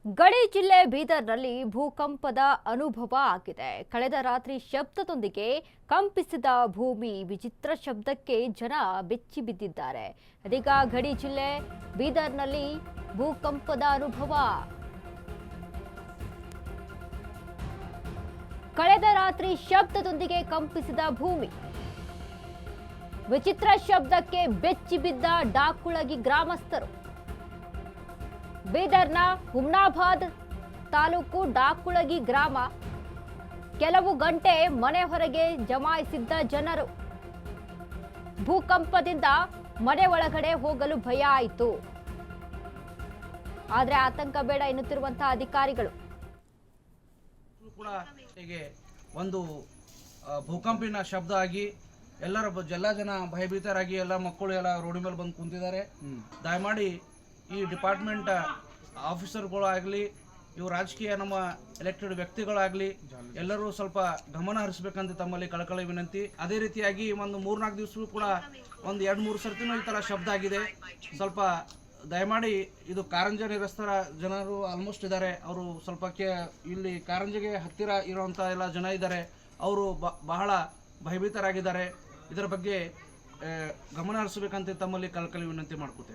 ಗಡಿ ಜಿಲ್ಲೆ ಬೀದರ್ನಲ್ಲಿ ಭೂಕಂಪದ ಅನುಭವ ಆಗಿದೆ. ಕಳೆದ ರಾತ್ರಿ ಶಬ್ದದೊಂದಿಗೆ ಕಂಪಿಸಿದ ಭೂಮಿ, ವಿಚಿತ್ರ ಶಬ್ದಕ್ಕೆ ಜನ ಬೆಚ್ಚಿ ಬಿದ್ದಿದ್ದಾರೆ. ಇದೀಗ ಗಡಿ ಜಿಲ್ಲೆ ಬೀದರ್ನಲ್ಲಿ ಭೂಕಂಪದ ಅನುಭವ. ಕಳೆದ ರಾತ್ರಿ ಶಬ್ದದೊಂದಿಗೆ ಕಂಪಿಸಿದ ಭೂಮಿ, ವಿಚಿತ್ರ ಶಬ್ದಕ್ಕೆ ಬೆಚ್ಚಿ ಬಿದ್ದ ಡಾಕುಳಗಿ ಗ್ರಾಮಸ್ಥರು. ಬೀದರ್ನ ಹುಮ್ನಾಬಾದ್ ತಾಲೂಕು ಡಾಕುಳಗಿ ಗ್ರಾಮ. ಕೆಲವು ಗಂಟೆ ಮನೆ ಹೊರಗೆ ಜಮಾಯಿಸಿದ್ದ ಜನರು. ಭೂಕಂಪದಿಂದ ಮನೆ ಒಳಗಡೆ ಹೋಗಲು ಭಯ ಆಯಿತು. ಆದರೆ ಆತಂಕ ಬೇಡ ಎನ್ನುತ್ತಿರುವಂತಹ ಅಧಿಕಾರಿಗಳು. ಕೂಡ ಹೀಗೆ ಒಂದು ಭೂಕಂಪಿನ ಶಬ್ದ ಆಗಿ ಎಲ್ಲ ಜನ ಭಯಭೀತರಾಗಿ ಎಲ್ಲ ಮಕ್ಕಳು ಎಲ್ಲ ರೋಡ್ ಮೇಲೆ ಬಂದು ಕುಂತಿದ್ದಾರೆ. ದಯಮಾಡಿ ಈ ಡಿಪಾರ್ಟ್ಮೆಂಟ್ ಆಫೀಸರ್ಗಳಾಗಲಿ, ಇವು ರಾಜಕೀಯ ನಮ್ಮ ಎಲೆಕ್ಟೆಡ್ ವ್ಯಕ್ತಿಗಳಾಗಲಿ ಎಲ್ಲರೂ ಸ್ವಲ್ಪ ಗಮನ ಹರಿಸಬೇಕಂತ ತಮ್ಮಲ್ಲಿ ಕಳಕಳಿ ವಿನಂತಿ. ಅದೇ ರೀತಿಯಾಗಿ ಒಂದು 3-4 ದಿವಸವೂ ಕೂಡ ಒಂದು 2-3 ಸರ್ತಿನೂ ಈ ಥರ ಶಬ್ದ ಆಗಿದೆ. ಸ್ವಲ್ಪ ದಯಮಾಡಿ ಇದು ಕಾರಂಜ ನಿರಸ್ತರ ಜನರು ಆಲ್ಮೋಸ್ಟ್ ಇದ್ದಾರೆ. ಅವರು ಸ್ವಲ್ಪ ಇಲ್ಲಿ ಕಾರಂಜಿಗೆ ಹತ್ತಿರ ಇರುವಂಥ ಎಲ್ಲ ಜನ ಇದ್ದಾರೆ. ಅವರು ಬಹಳ ಭಯಭೀತರಾಗಿದ್ದಾರೆ. ಇದರ ಬಗ್ಗೆ ಗಮನ ಹರಿಸಬೇಕಂತ तमली कलकली विनंती ಮಾಡ್ಕೊತೆ.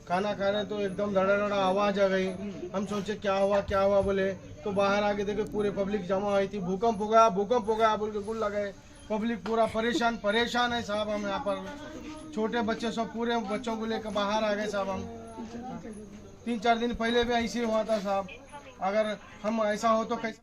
खाना खाने तो एकदम धड़ाधड़ आवाज आ गई. हम सोचे क्या हुआ बोले तो बाहर आके देखे पूरे पब्लिक जमा हुई थी. भूकंप हो गया बोल के गुल लगाए. पब्लिक पूरा परेशान है साहब. हम यहाँ पर छोटे बच्चे सब पूरे बच्चों को लेकर बाहर आ गए साहब. हम 3-4 दिन पहले भी ऐसे हुआ था साहब. अगर हम ऐसा हो तो कैसे